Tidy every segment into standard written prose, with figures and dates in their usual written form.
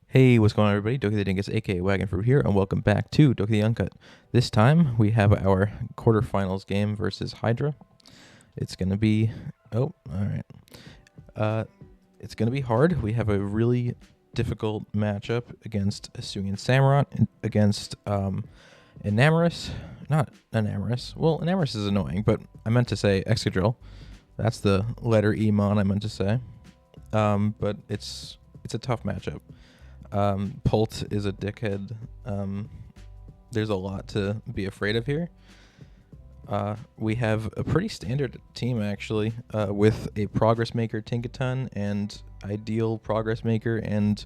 Hey, what's going on, everybody? Doki the Dingus, aka Wagon Fruit here, and welcome back to Doki the Uncut. This time, we have our quarterfinals game versus Hydra. It's gonna be... Oh, alright. It's gonna be hard. We have a really difficult matchup against Asuian Samurott, against Enamorous. Not Enamorous. Well, Enamorous is annoying, but I meant to say Excadrill. That's the letter E mon I meant to say. But it's a tough matchup. Pult is a dickhead. There's a lot to be afraid of here. We have a pretty standard team, actually, with a Progress Maker Gigaton and Ideal Progress Maker and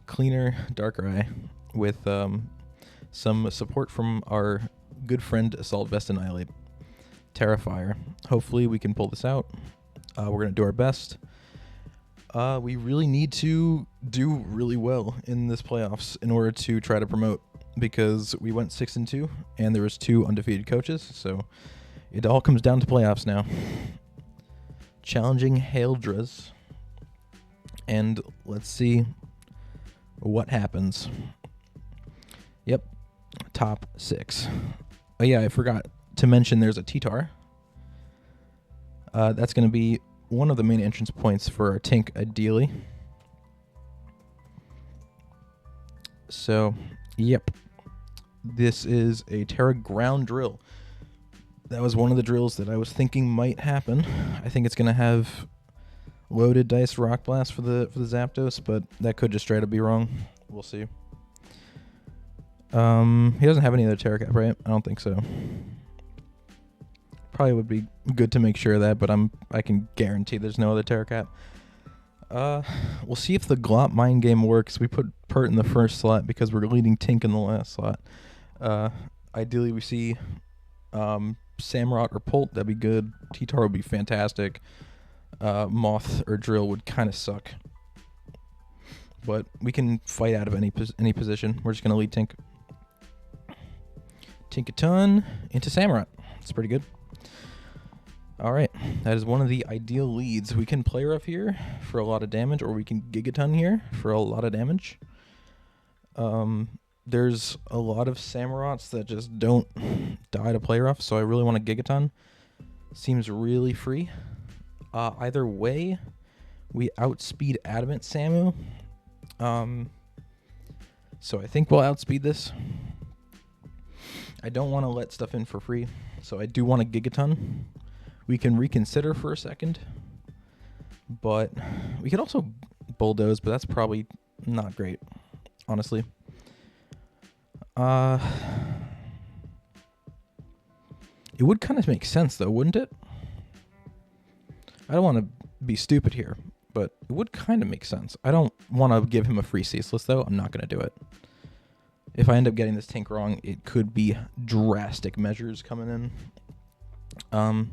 Cleaner Dark-rai, with some support from our good friend Assault Vest Annihilate Terrifier. Hopefully we can pull this out. We're going to do our best. We really need to do really well in this playoffs in order to try to promote, because we went 6-2 and there was 2 undefeated coaches, so it all comes down to playoffs now. Challenging Haildras, and let's see what happens. Yep, top 6. Oh yeah, I forgot to mention there's a T-Tar. That's going to be one of the main entrance points for our Tink, ideally. So, yep. This is a Tera ground drill. That was one of the drills that I was thinking might happen. I think it's going to have loaded dice rock blast for the Zapdos, but that could just straight up be wrong. We'll see. He doesn't have any other Tera cap, right? I don't think so. Probably would be good to make sure of that, but I can guarantee there's no other Tera cap. We'll see if the Glop mind game works. We put Pert in the first slot because we're leading Tink in the last slot. Ideally, we see Samurott or Pult. That'd be good. T-Tar would be fantastic. Moth or Drill would kind of suck. But we can fight out of any position. We're just going to lead Tink. Tinkaton into Samurott. It's pretty good. Alright, that is one of the ideal leads. We can play rough here for a lot of damage, or we can Gigaton here for a lot of damage. There's a lot of Samurotts that just don't die to play rough, so I really want a Gigaton. Seems really free. Either way, we outspeed Adamant Samu. So I think we'll outspeed this. I don't want to let stuff in for free, so I do want a Gigaton. We can reconsider for a second, but we could also bulldoze, but that's probably not great, honestly. It would kind of make sense, though, wouldn't it? I don't want to be stupid here, but it would kind of make sense. I don't want to give him a free ceaseless, though. I'm not going to do it. If I end up getting this Tink wrong, it could be drastic measures coming in.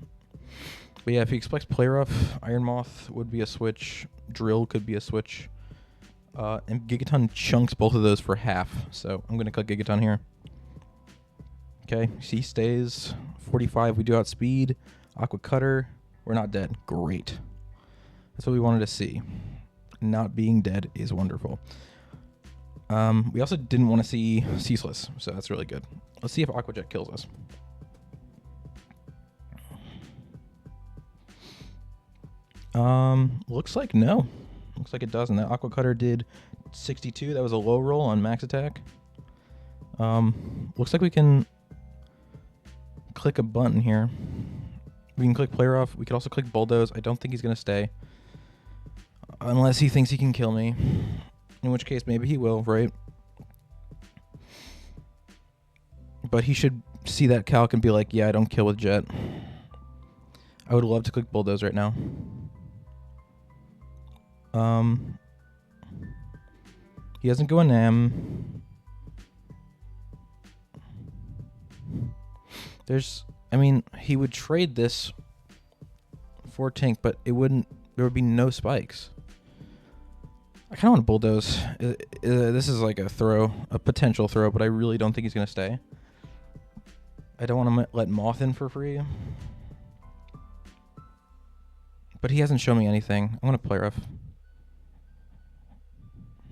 But yeah, if he expects play rough, Iron Moth would be a switch. Drill could be a switch. And Gigaton chunks both of those for half. So I'm going to cut Gigaton here. Okay, he stays. 45, we do outspeed. Aqua Cutter. We're not dead. Great. That's what we wanted to see. Not being dead is wonderful. We also didn't want to see Ceaseless, so that's really good. Let's see if Aqua Jet kills us. Looks like no. Looks like it doesn't. That Aqua Cutter did 62. That was a low roll on max attack. Looks like we can click a button here. We can click play rough. We could also click bulldoze. I don't think he's gonna stay. Unless he thinks he can kill me. In which case maybe he will, right? But he should see that calc and be like, yeah, I don't kill with Jet. I would love to click bulldoze right now. He doesn't go Enam. I mean, he would trade this for Tink, but there would be no spikes. I kind of want to bulldoze. This is like a potential throw, but I really don't think he's going to stay. I don't want to let Moth in for free. But he hasn't shown me anything. I'm going to play rough.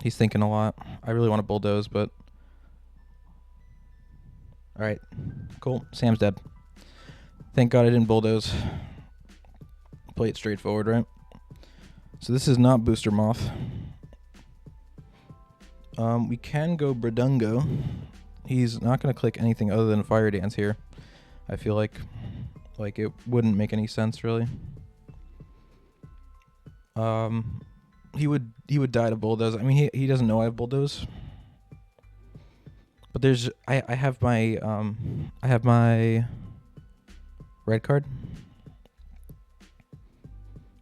He's thinking a lot. I really want to bulldoze, but... Alright. Cool. Sam's dead. Thank God I didn't bulldoze. Play it straightforward, right? So this is not Booster Moth. We can go Bradungo. He's not going to click anything other than Fire Dance here. I feel like it wouldn't make any sense, really. He would die to bulldoze. I mean, he doesn't know I have bulldoze. But there's I have my red card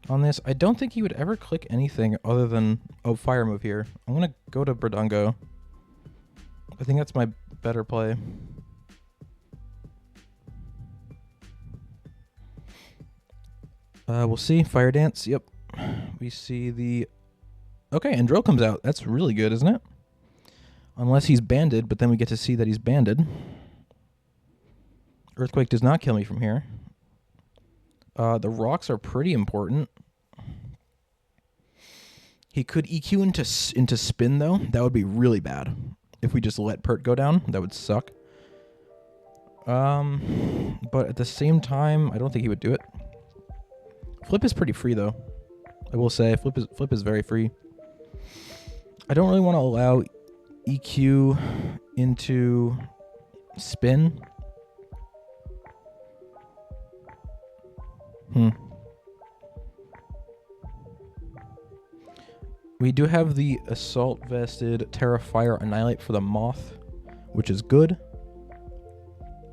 on this. I don't think he would ever click anything other than fire move here. I'm gonna go to Bradungo. I think that's my better play. We'll see. Fire Dance. Yep. We see the... Okay, and Drill comes out. That's really good, isn't it? Unless he's banded, but then we get to see that he's banded. Earthquake does not kill me from here. The rocks are pretty important. He could EQ into spin, though. That would be really bad. If we just let Pert go down, that would suck. But at the same time, I don't think he would do it. Flip is pretty free, though. I will say, Flip is very free. I don't really want to allow EQ into spin. We do have the Assault Vested Terra Fire Annihilate for the Moth, which is good.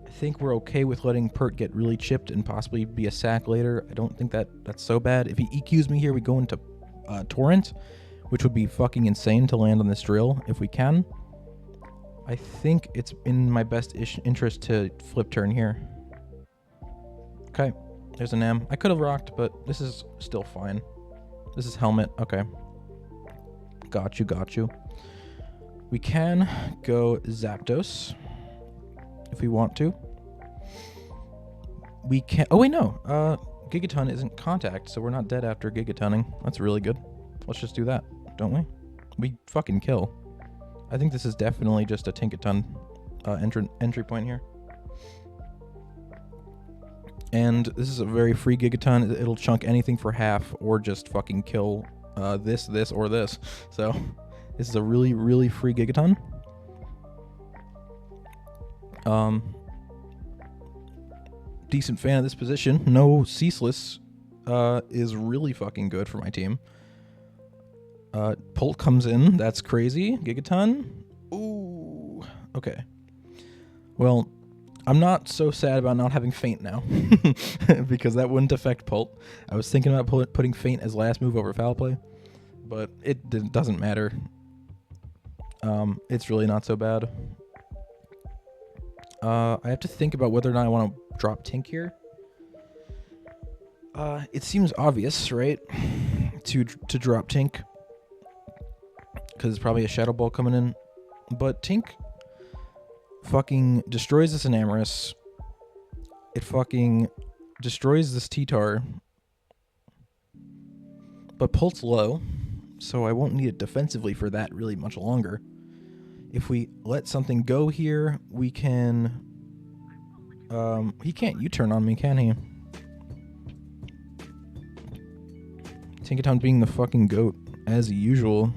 I think we're okay with letting Pert get really chipped and possibly be a sack later. I don't think that's so bad. If he EQs me here, we go into Torrent, which would be fucking insane to land on this drill if we can. I think it's in my best interest to flip turn here. Okay, there's an M. I could have rocked, but this is still fine. This is Helmet. Okay. Got you. We can go Zapdos if we want to. We can... Oh, wait, no. Gigaton isn't contact, so we're not dead after Gigatonning. That's really good. Let's just do that, don't we? We fucking kill. I think this is definitely just a Tinkaton entry point here. And this is a very free Gigaton. It'll chunk anything for half or just fucking kill this, or this. So this is a really, really free Gigaton. Decent fan of this position. No Ceaseless is really fucking good for my team. Pult comes in. That's crazy. Gigaton. Ooh. Okay. Well, I'm not so sad about not having Feint now. because that wouldn't affect Pult. I was thinking about putting Feint as last move over Foul Play. But it doesn't matter. It's really not so bad. I have to think about whether or not I want to drop Tink here. It seems obvious, right? To drop Tink. Because it's probably a Shadow Ball coming in. But Tink fucking destroys this Enamorous. It fucking destroys this T-Tar. But Pult's low, so I won't need it defensively for that really much longer. If we let something go here, we can... he can't U-turn on me, can he? Tinkaton being the fucking goat, as usual.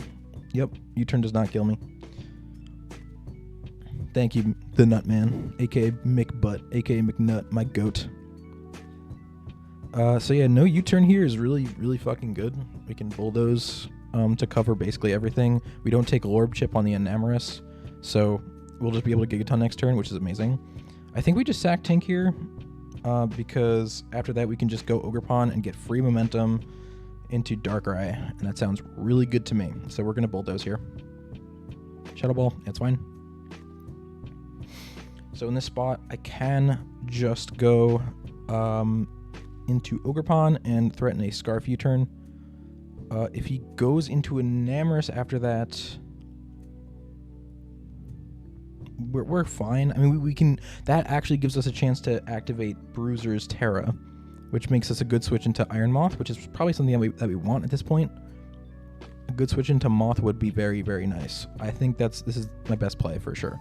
Yep, U-turn does not kill me. Thank you, the Nutman, aka McButt, aka McNut, my goat. So yeah, no U-turn here is really, really fucking good. We can bulldoze to cover basically everything. We don't take Lorb Chip on the Enamorous, so we'll just be able to Gigaton next turn, which is amazing. I think we just sack Tink here, because after that we can just go Ogerpon and get free momentum into Dark-rai, and that sounds really good to me. So we're gonna bulldoze here. Shadow Ball, it's fine. So in this spot, I can just go into Ogerpon and threaten a Scarf U-turn. If he goes into Enamorous after that, we're fine. I mean, we can... That actually gives us a chance to activate Bruiser's Tera, which makes us a good switch into Iron Moth, which is probably something that we want at this point. A good switch into Moth would be very, very nice. I think this is my best play for sure.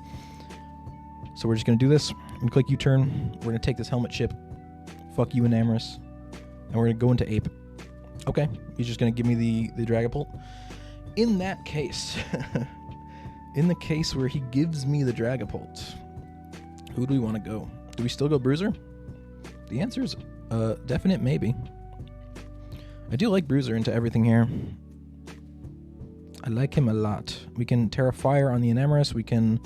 So we're just going to do this. We click U-turn. We're going to take this helmet chip. Fuck you, Enamorous. And we're going to go into Ape. Okay, he's just going to give me the Dragapult. In that case, in the case where he gives me the Dragapult, who do we want to go? Do we still go Bruiser? The answer is definite maybe. I do like Bruiser into everything here. I like him a lot. We can Tera Fire on the Enamorous. We can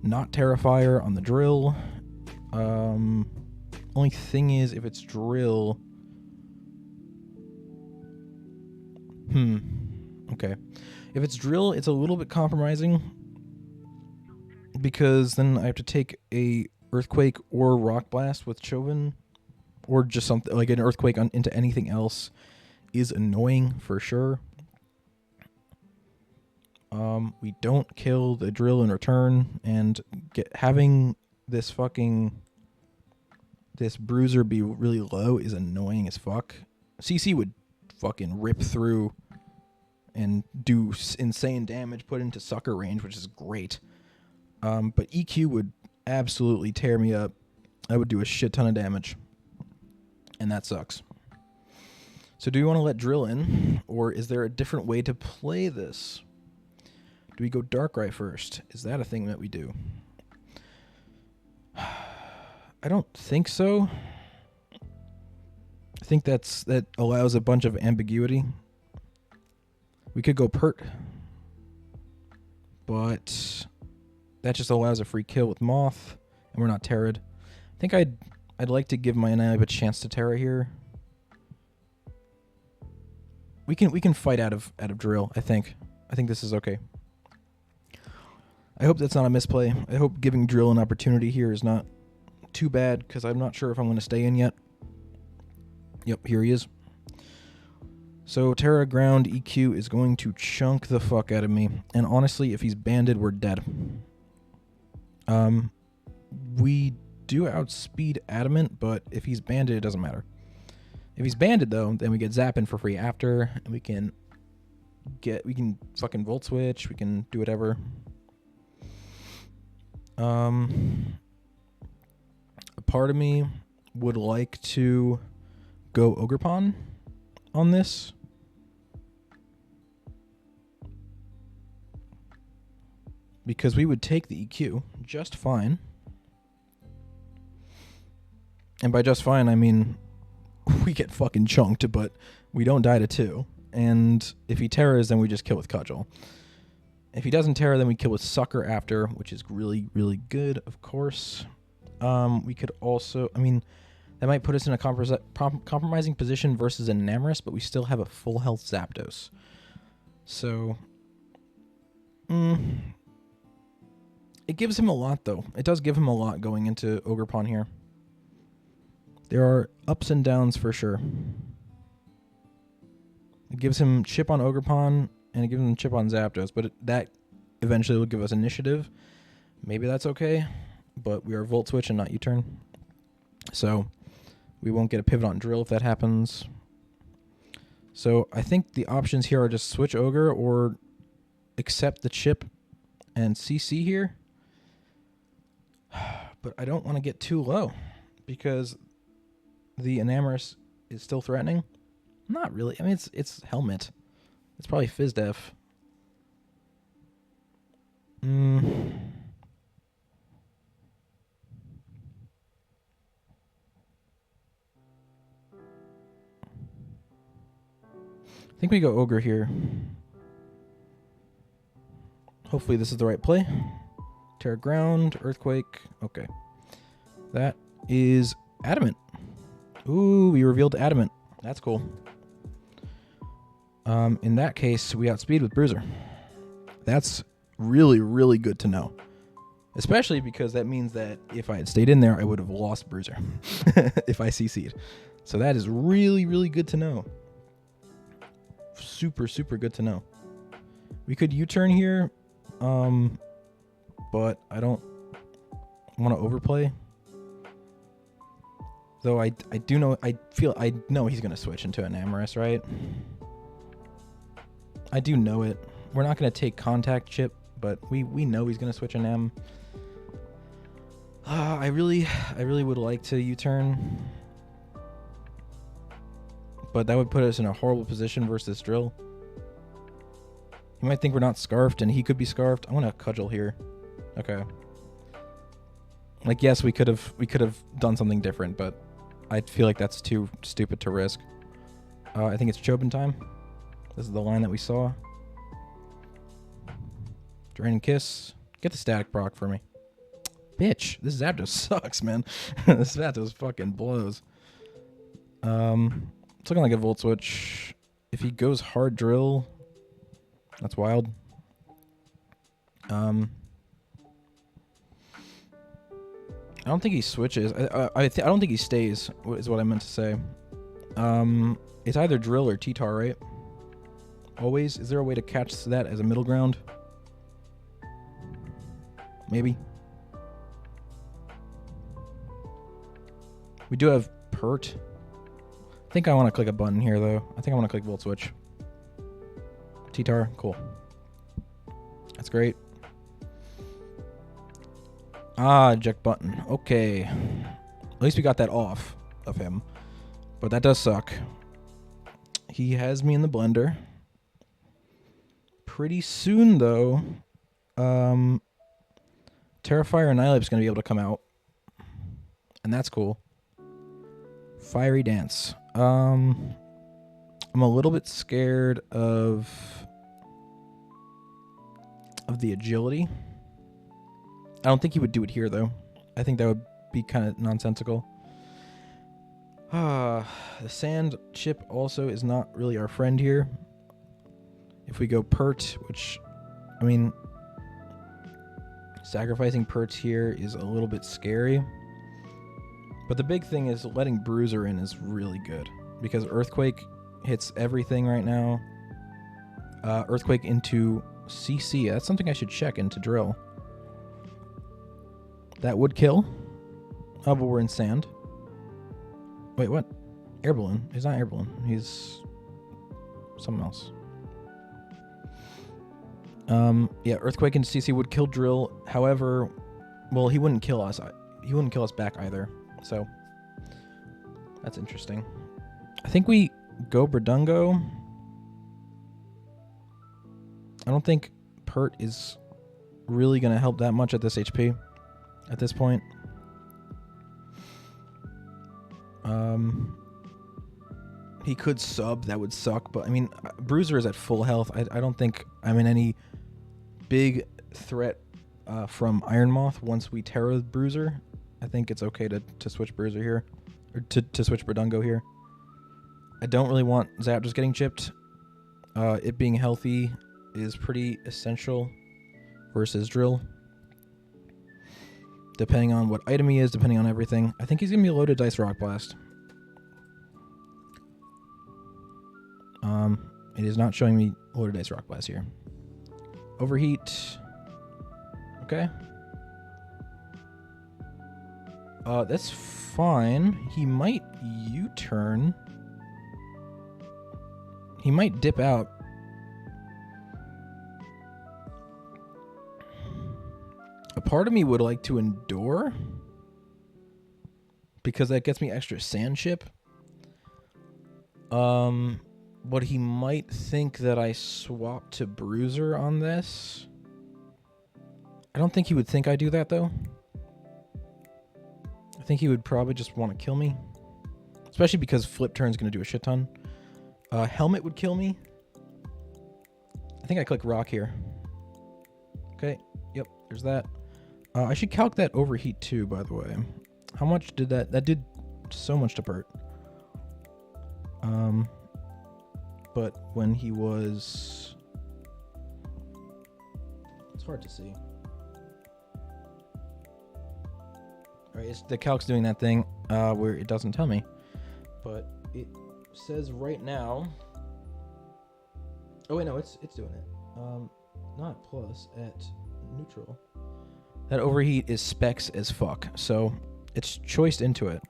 not Tera Fire on the Drill. Only thing is, if it's Drill... Okay. If it's Drill, it's a little bit compromising. Because then I have to take a Earthquake or Rock Blast with Chauvin. Or just something like an Earthquake into anything else is annoying for sure. We don't kill the Drill in return, and having this Bruiser be really low is annoying as fuck. CC would fucking rip through and do insane damage, put into sucker range, which is great. But EQ would absolutely tear me up. I would do a shit ton of damage, and that sucks. So do we want to let Drill in, or is there a different way to play this? Do we go Dark-rai first? Is that a thing that we do? I don't think so. I think that allows a bunch of ambiguity. We could go Pert, but that just allows a free kill with Moth, and we're not Terra'd. I think I'd like to give my Annihilate a chance to Tera here. We can fight out of Drill. I think this is okay. I hope that's not a misplay. I hope giving Drill an opportunity here is not too bad, because I'm not sure if I'm going to stay in yet. Yep, here he is. So Tera Ground EQ is going to chunk the fuck out of me. And honestly, if he's banded, we're dead. We do outspeed Adamant, but if he's banded, it doesn't matter. If he's banded, though, then we get Zappin for free after, and we can fucking Volt Switch, we can do whatever. A part of me would like to go Ogerpon on this. Because we would take the EQ just fine. And by just fine, I mean we get fucking chunked, but we don't die to 2. And if he Terras, then we just kill with Cudgel. If he doesn't Terra, then we kill with Sucker after, which is really, really good, of course. We could also... I mean, that might put us in a compromising position versus an Enamorous, but we still have a full health Zapdos. So... It gives him a lot, though. It does give him a lot going into Ogerpon here. There are ups and downs for sure. It gives him chip on Ogerpon, and it gives him chip on Zapdos, but that eventually will give us initiative. Maybe that's okay, but we are Volt Switch and not U-turn. So we won't get a pivot on Drill if that happens. So I think the options here are just switch Ogre or accept the chip and CC here. But I don't want to get too low because the Enamorous is still threatening. Not really. I mean, it's Helmet. It's probably FizzDef. I think we go Ogre here. Hopefully this is the right play. Tera Ground, Earthquake. Okay. That is Adamant. Ooh, we revealed Adamant. That's cool. In that case, we outspeed with Bruiser. That's really, really good to know. Especially because that means that if I had stayed in there, I would have lost Bruiser. If I CC'd. So that is really, really good to know. Super, super good to know. We could U-turn here. But I don't want to overplay. Though I do know, I know he's going to switch into an Enamorous, right? I do know it. We're not going to take contact chip, but we know he's going to switch an M. I really would like to U-turn, but that would put us in a horrible position versus drill. You might think we're not scarfed, and he could be scarfed. I want to cudgel here. Okay. Like, yes, we could have done something different, but I feel like that's too stupid to risk. I think it's Chobin time. This is the line that we saw. Drain and Kiss. Get the static proc for me. Bitch, this Zapdos sucks, man. This Zapdos fucking blows. It's looking like a Volt Switch. If he goes hard drill, that's wild. I don't think he switches. I don't think he stays, is what I meant to say. It's either drill or T-tar, right? Always? Is there a way to catch that as a middle ground? Maybe. We do have Pert. I think I want to click a button here, though. I think I want to click Volt Switch. T-tar, cool. That's great. Ah, eject button. Okay. At least we got that off of him. But that does suck. He has me in the blender. Pretty soon, though, Terrifier and Nihilip's going to be able to come out. And that's cool. Fiery Dance. I'm a little bit scared of the agility. I don't think he would do it here, though. I think that would be kind of nonsensical. The sand chip also is not really our friend here. If we go Pert, which, I mean, sacrificing Pert here is a little bit scary. But the big thing is letting Bruiser in is really good, because Earthquake hits everything right now. Earthquake into CC. That's something I should check into drill. That would kill. Oh, but we're in sand. Wait, what? Air balloon. He's not air balloon. He's something else. Yeah, Earthquake into CC would kill drill. However, well, he wouldn't kill us. He wouldn't kill us back either. So that's interesting. I think we go Bradungo. I don't think Pert is really going to help that much at this HP at this point. He could sub, that would suck, but I mean, Bruiser is at full health. I don't think I'm in any big threat from Iron Moth once we Terra Bruiser. I think it's okay to switch Bruiser here, or to switch Bradungo here. I don't really want Zapdos getting chipped. It being healthy is pretty essential versus drill. Depending on what item he is, depending on everything. I think he's going to be a loaded Dice Rock Blast. It is not showing me loaded Dice Rock Blast here. Overheat. Okay. That's fine. He might U-turn. He might dip out. A part of me would like to endure, because that gets me extra sand chip. But he might think that I swap to Bruiser on this. I don't think he would think I do that, though. I think he would probably just want to kill me. Especially because Flip Turn's going to do a shit ton. Helmet would kill me. I think I click Rock here. Okay, yep, there's that. I should calc that Overheat too, by the way. How much did that... That did so much to Pert. But when he was... It's hard to see. Alright, the calc's doing that thing where it doesn't tell me. But it says right now... Oh wait, no, it's doing it. Not plus, at neutral. That Overheat is specs as fuck, so it's choiced into it.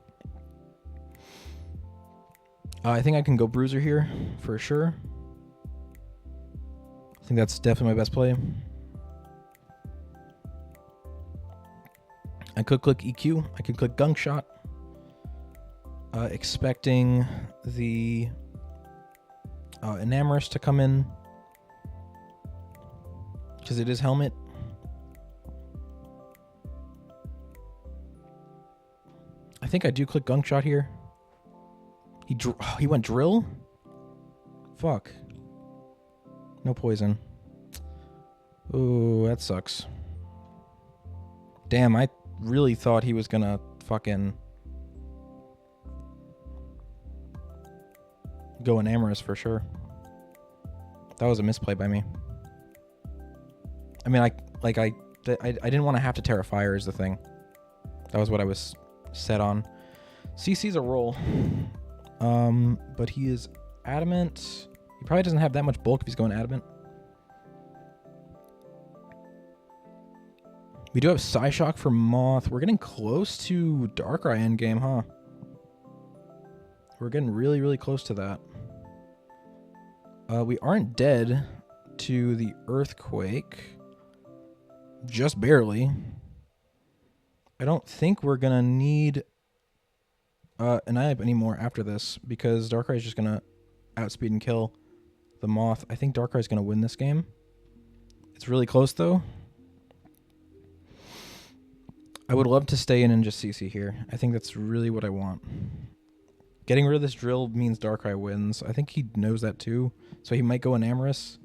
I think I can go Bruiser here, for sure. think that's definitely my best play. I could click EQ. I could click Gunk Shot. Expecting the Enamorous to come in. Because it is Helmet. I think I do click Gunk Shot here. He went Drill? Fuck. No poison. Ooh, that sucks. Damn, I really thought he was gonna fucking go Enamorous for sure. That was a misplay by me. I mean, I didn't want to have to Tera Fire is the thing. That was what I was set on. CC's a roll. But he is Adamant. He probably doesn't have that much bulk if he's going Adamant. We do have Psyshock for Moth. We're getting close to Dark-rai endgame, huh? We're getting really, really close to that. We aren't dead to the Earthquake. Just barely. I don't think we're going to need an Iab anymore after this, because Dark-rai is just going to outspeed and kill the Moth. I think Dark-rai is going to win this game. It's really close, though. I would love to stay in and just CC here. I think that's really what I want. Getting rid of this drill means Dark-rai wins. I think he knows that too, so he might go Enamorous.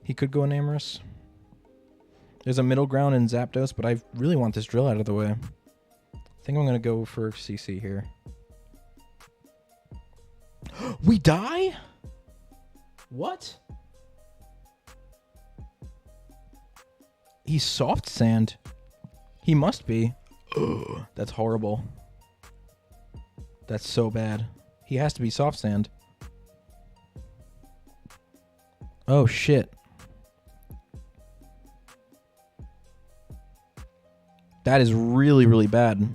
He could go Enamorous. There's a middle ground in Zapdos, but I really want this drill out of the way. I think I'm going to go for CC here. We die? What? He's Soft Sand. He must be. Ugh, that's horrible. That's so bad. He has to be Soft Sand. Oh, shit. That is really, really bad.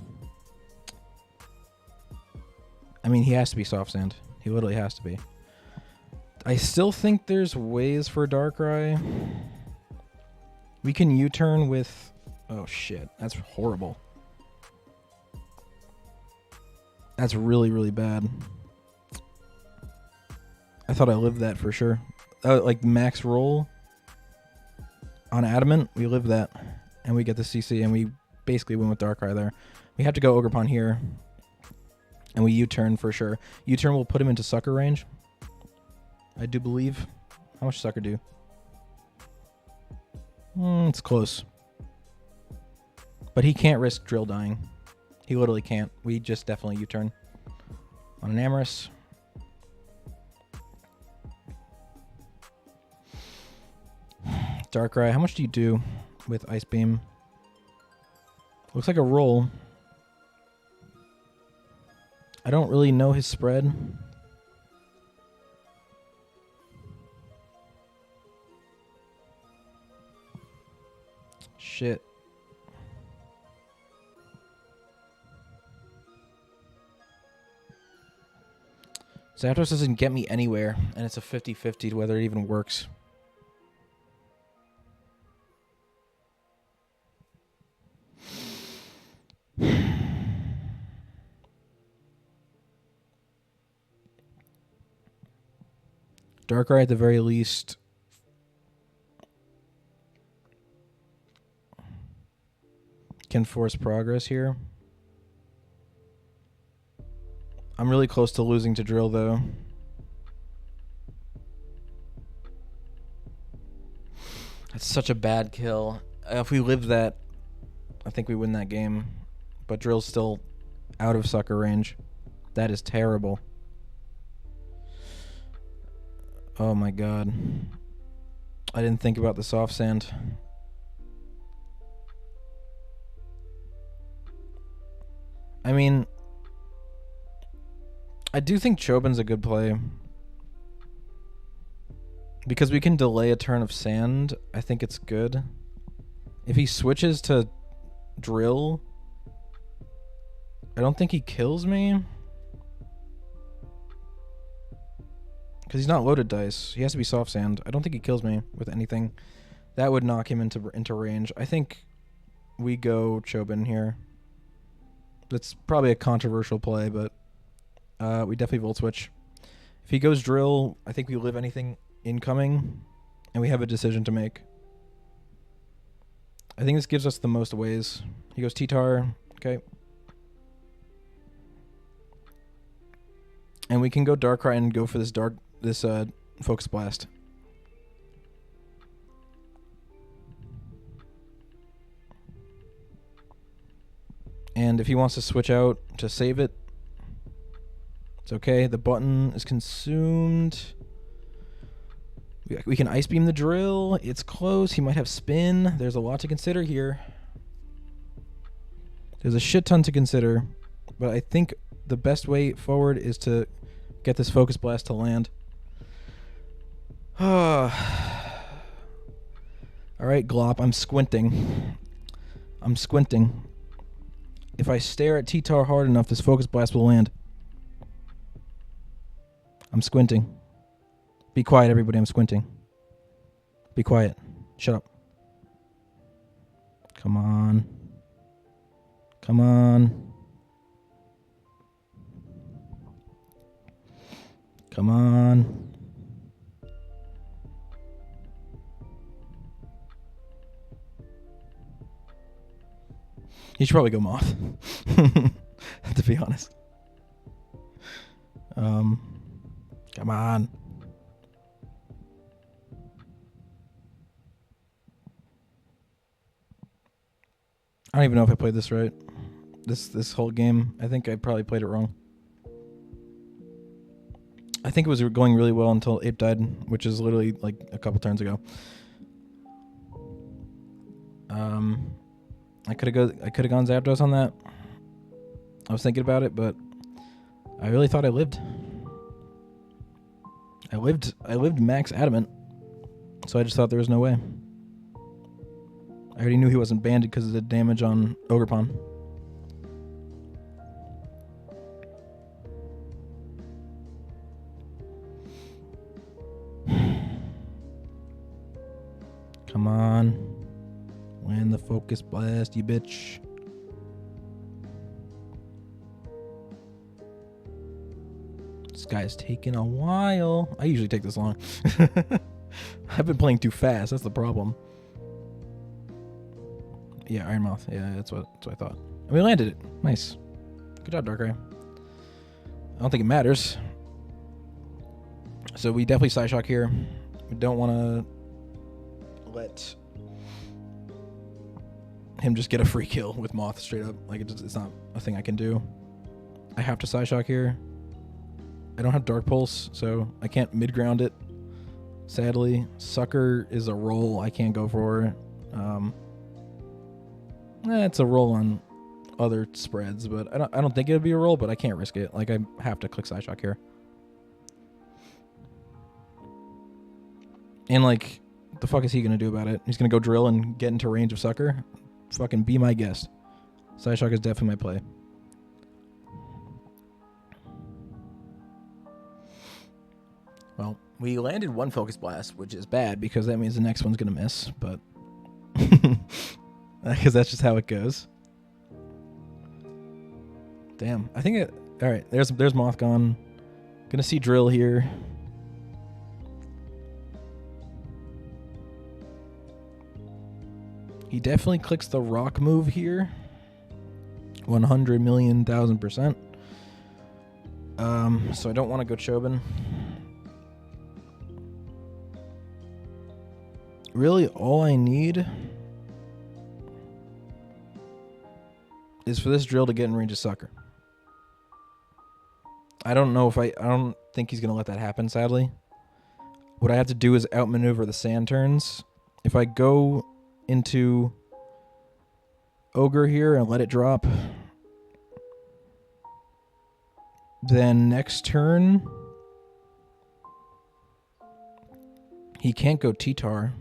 I mean, he has to be Soft Sand. He literally has to be. I still think there's ways for Dark-rai. We can U-turn with... Oh, shit. That's horrible. That's really, really bad. I thought I lived that for sure. Like, max roll on Adamant, we live that. And we get the CC, and we basically win with Dark-rai there. We have to go Ogerpon here. And we U-turn for sure. U-turn will put him into Sucker range. I do believe. How much Sucker do? It's close. But he can't risk Drill dying. He literally can't. We just definitely U-turn. On Enamorous. Dark-rai, how much do you do with Ice Beam? Looks like a roll. I don't really know his spread. Shit. Zapdos doesn't get me anywhere, and it's a 50-50 whether it even works. Dark-rai at the very least can force progress here. I'm really close to losing to Drill, though. That's such a bad kill. If we live that, I think we win that game. But Drill's still out of Sucker range. That is terrible. Oh my god. I didn't think about the Soft Sand. I mean, I do think Chobin's a good play. Because we can delay a turn of Sand, I think it's good. If he switches to Drill, I don't think he kills me. Because he's not loaded dice. He has to be soft sand. I don't think he kills me with anything. That would knock him into range. I think we go Chobin here. That's probably a controversial play, but we definitely Volt Switch. If he goes Drill, I think we live anything incoming, and we have a decision to make. I think this gives us the most ways. He goes T-Tar, okay. And we can go Dark-rai and go for this Focus Blast. And if he wants to switch out to save it, it's okay. The button is consumed. We can Ice Beam the Drill. It's close. He might have Spin. There's a lot to consider here. There's a shit ton to consider. But I think the best way forward is to get this Focus Blast to land. Alright, Glop. I'm squinting. If I stare at T-Tar hard enough, this Focus Blast will land. I'm squinting. Be quiet, everybody. I'm squinting. Be quiet. Shut up. Come on. Come on. Come on. You should probably go Moth. To be honest. Come on. I don't even know if I played this right. This whole game. I think I probably played it wrong. I think it was going really well until Ape died, which is literally like a couple turns ago. I could have gone Zapdos on that. I was thinking about it, but I really thought I lived. I lived max adamant, so I just thought there was no way. I already knew he wasn't banded because of the damage on Ogerpon. Come on. Land the Focus Blast, you bitch. This guy's taking a while. I usually take this long. I've been playing too fast. That's the problem. Yeah, Iron Mouth. Yeah, that's what I thought. And we landed it. Nice. Good job, Dark-rai. I don't think it matters. So we definitely Psyshock here. We don't want to let him just get a free kill with Moth straight up. Like, it's not a thing I can do. I have to Psyshock here. I don't have Dark Pulse, so I can't mid-ground it. Sadly, Sucker is a roll I can't go for. It's a roll on other spreads, but I don't think it would be a roll, but I can't risk it. Like, I have to click Psyshock here. And, like, the fuck is he going to do about it? He's going to go Drill and get into range of Sucker? Fucking be my guest. Psyshock is definitely my play. Well, we landed one Focus Blast, which is bad because that means the next one's going to miss, but... Because that's just how it goes. Damn. I think it... Alright, there's Moth gone. Gonna see Drill here. He definitely clicks the rock move here. 100,000,000%. So I don't want to go Chobin. Really, all I need is for this Drill to get in range of Sucker. I don't know if I don't think he's going to let that happen, sadly. What I have to do is outmaneuver the sand turns. If I go into Ogre here and let it drop, then next turn he can't go T-Tar.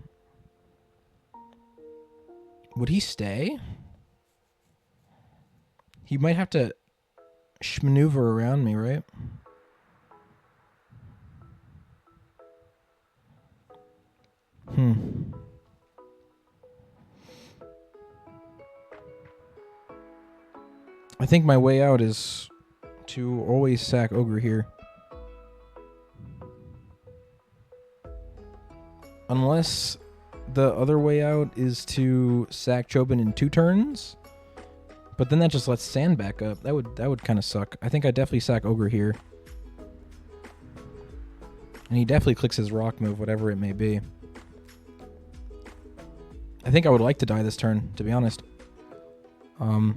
Would he stay? He might have to maneuver around me, right? I think my way out is to always sack Ogre here. Unless the other way out is to sack Chobin in 2 turns. But then that just lets Sand back up. That would kind of suck. I think I definitely sack Ogre here. And he definitely clicks his rock move, whatever it may be. I think I would like to die this turn, to be honest. I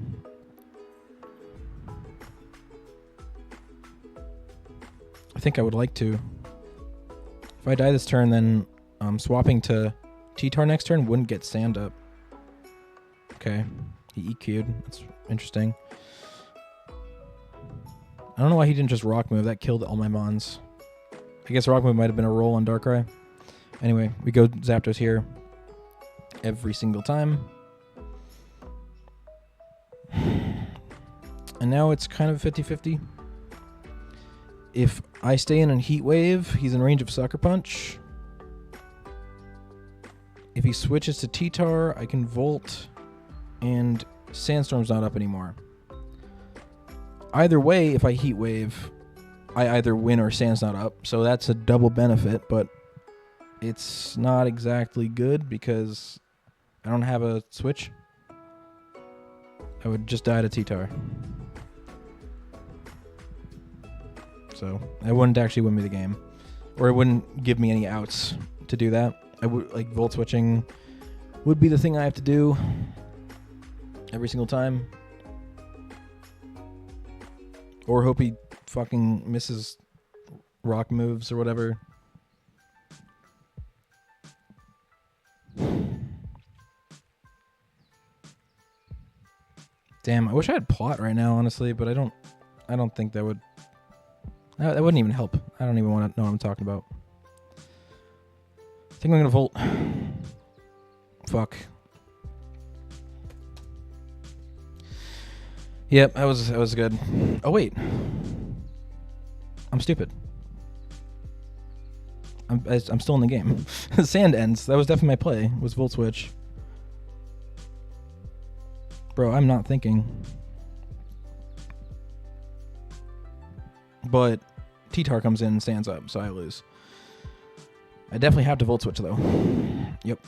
think I would like to. If I die this turn, then swapping to T-Tar next turn wouldn't get Sand up. Okay. He EQ'd. That's interesting. I don't know why he didn't just rock move. That killed all my mons. I guess rock move might have been a roll on Dark-rai. Anyway, we go Zapdos here every single time. And now it's kind of 50-50. If I stay in a Heat Wave, he's in range of Sucker Punch. If he switches to T-Tar, I can Volt, and Sandstorm's not up anymore. Either way, if I Heat Wave, I either win or Sand's not up, so that's a double benefit, but it's not exactly good because I don't have a switch. I would just die to T-Tar. So it wouldn't actually win me the game, or it wouldn't give me any outs to do that. I would like Volt switching would be the thing I have to do every single time, or hope he fucking misses rock moves or whatever. Damn, I wish I had plot right now, honestly, but I don't think that would. That wouldn't even help. I don't even want to know what I'm talking about. I think I'm gonna Volt. Fuck. Yep, that was good. Oh wait, I'm stupid. I'm still in the game. Sand ends. That was definitely my play. Was Volt switch. Bro, I'm not thinking. But T-Tar comes in and stands up, so I lose. I definitely have to Volt switch though. Yep.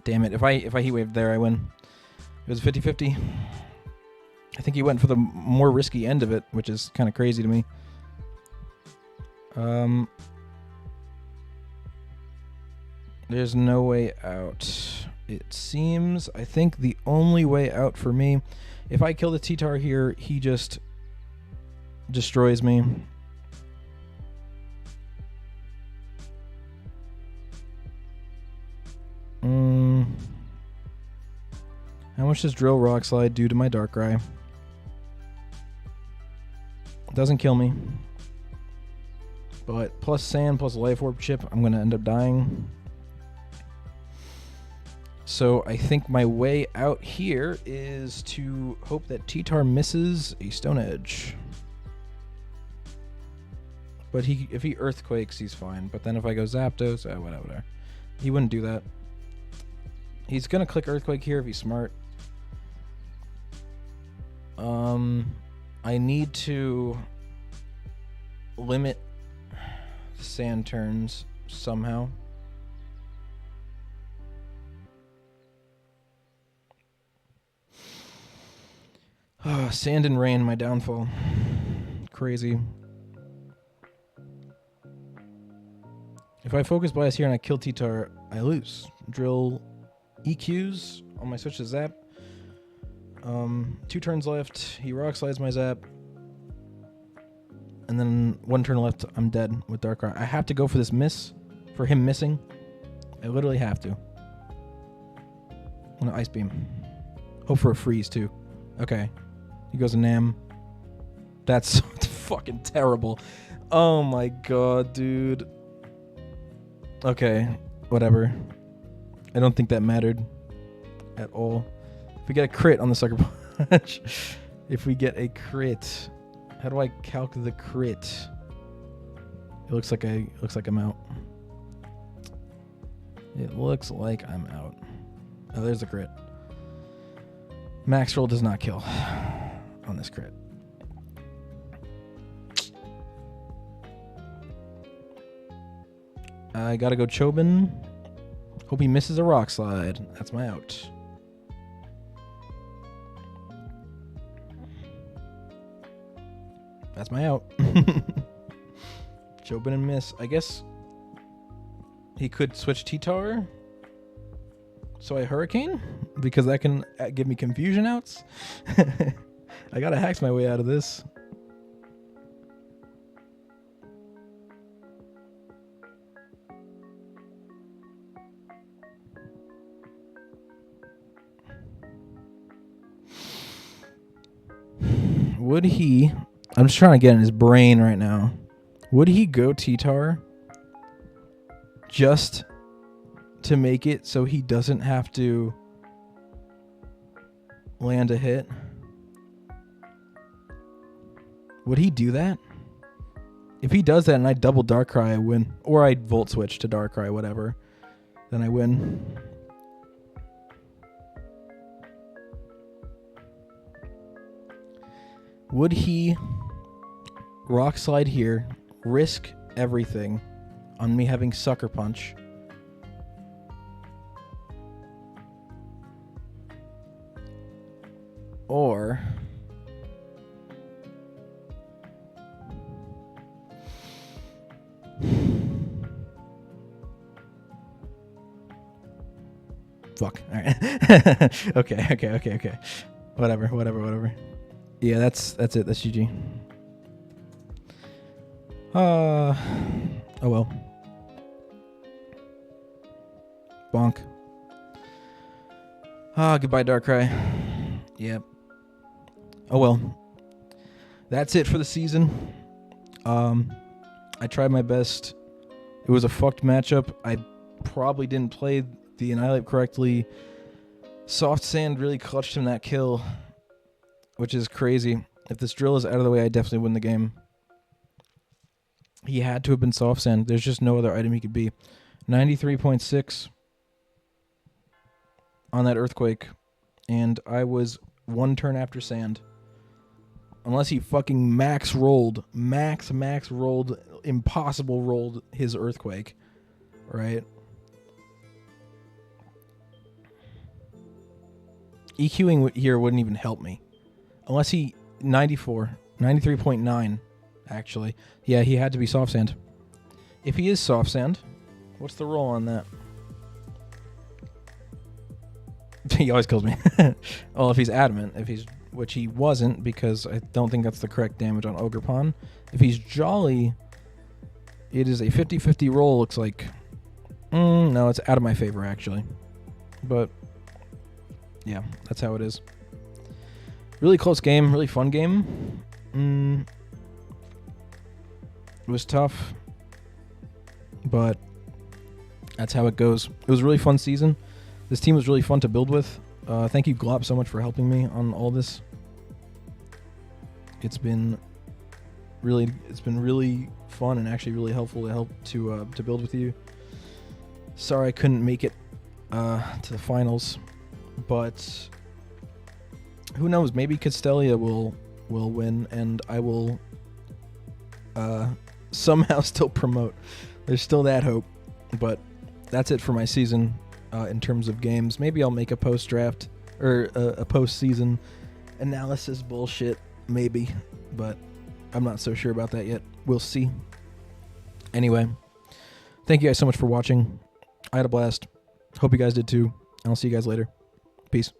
Damn it. If I Heat Waved there, I win. It was 50-50. I think he went for the more risky end of it, which is kind of crazy to me. There's no way out. It seems. I think the only way out for me, if I kill the T-Tar here, he just destroys me. How much does Drill Rock Slide do to my Dark-rai? Doesn't kill me. But plus Sand, plus a Life Orb chip, I'm going to end up dying. So I think my way out here is to hope that T-Tar misses a Stone Edge. But if he Earthquakes, he's fine. But then if I go Zapdos, whatever. He wouldn't do that. He's going to click Earthquake here if he's smart. I need to limit Sand turns somehow. Sand and Rain, my downfall. Crazy. If I focus Blast here and I kill T-Tar, I lose. Drill EQs on my switch to Zap. 2 turns left. He Rock Slides my Zap. And then 1 turn left, I'm dead with Dark-rai. I have to go for this miss. For him missing. I literally have to. I'm gonna Ice Beam. Hope for a freeze, too. Okay. He goes to Nam. That's fucking terrible. Oh my god, dude. Okay. Whatever. I don't think that mattered at all. If we get a crit on the Sucker Punch. If we get a crit. How do I calc the crit? It looks like I'm out. It looks like I'm out. Oh, there's a crit. Max roll does not kill on this crit. I gotta go Chobin. Hope he misses a rock slide. That's my out. That's my out. Chobin and miss. I guess he could switch T-Tar. So I Hurricane? Because that can give me confusion outs? I gotta hack my way out of this. Would he... I'm just trying to get in his brain right now. Would he go T-Tar just to make it so he doesn't have to land a hit? Would he do that? If he does that and I double Dark-rai, I win. Or I Volt Switch to Dark-rai, whatever. Then I win. Would he Rock Slide here, risk everything on me having Sucker Punch? Or... Fuck. All right. Okay. Whatever. Yeah, that's it. That's GG. Oh well. Bonk. Goodbye, Dark-rai. Yep. Oh well. That's it for the season. I tried my best. It was a fucked matchup. I probably didn't play the Annihilate correctly. Soft Sand really clutched him that kill, which is crazy. If this drill is out of the way, I definitely win the game. He had to have been Soft Sand. There's just no other item he could be. 93.6 on that Earthquake, and I was one turn after Sand. Unless he fucking max rolled, impossible rolled his Earthquake, right? EQing here wouldn't even help me. Unless he... 93.9, actually. Yeah, he had to be Soft Sand. If he is Soft Sand, what's the roll on that? He always kills me. Well, if he's Adamant, which he wasn't, because I don't think that's the correct damage on Ogerpon. If he's Jolly, it is a 50-50 roll, looks like. No, it's out of my favor, actually. But... yeah, that's how it is. Really close game, really fun game. It was tough, but that's how it goes. It was a really fun season. This team was really fun to build with. Thank you, Glop, so much for helping me on all this. It's been really fun and actually really helpful to build with you. Sorry I couldn't make it to the finals. But who knows? Maybe Castelia will win, and I will somehow still promote. There's still that hope. But that's it for my season in terms of games. Maybe I'll make a post-draft or a post-season analysis bullshit, maybe. But I'm not so sure about that yet. We'll see. Anyway, thank you guys so much for watching. I had a blast. Hope you guys did too. And I'll see you guys later. Peace.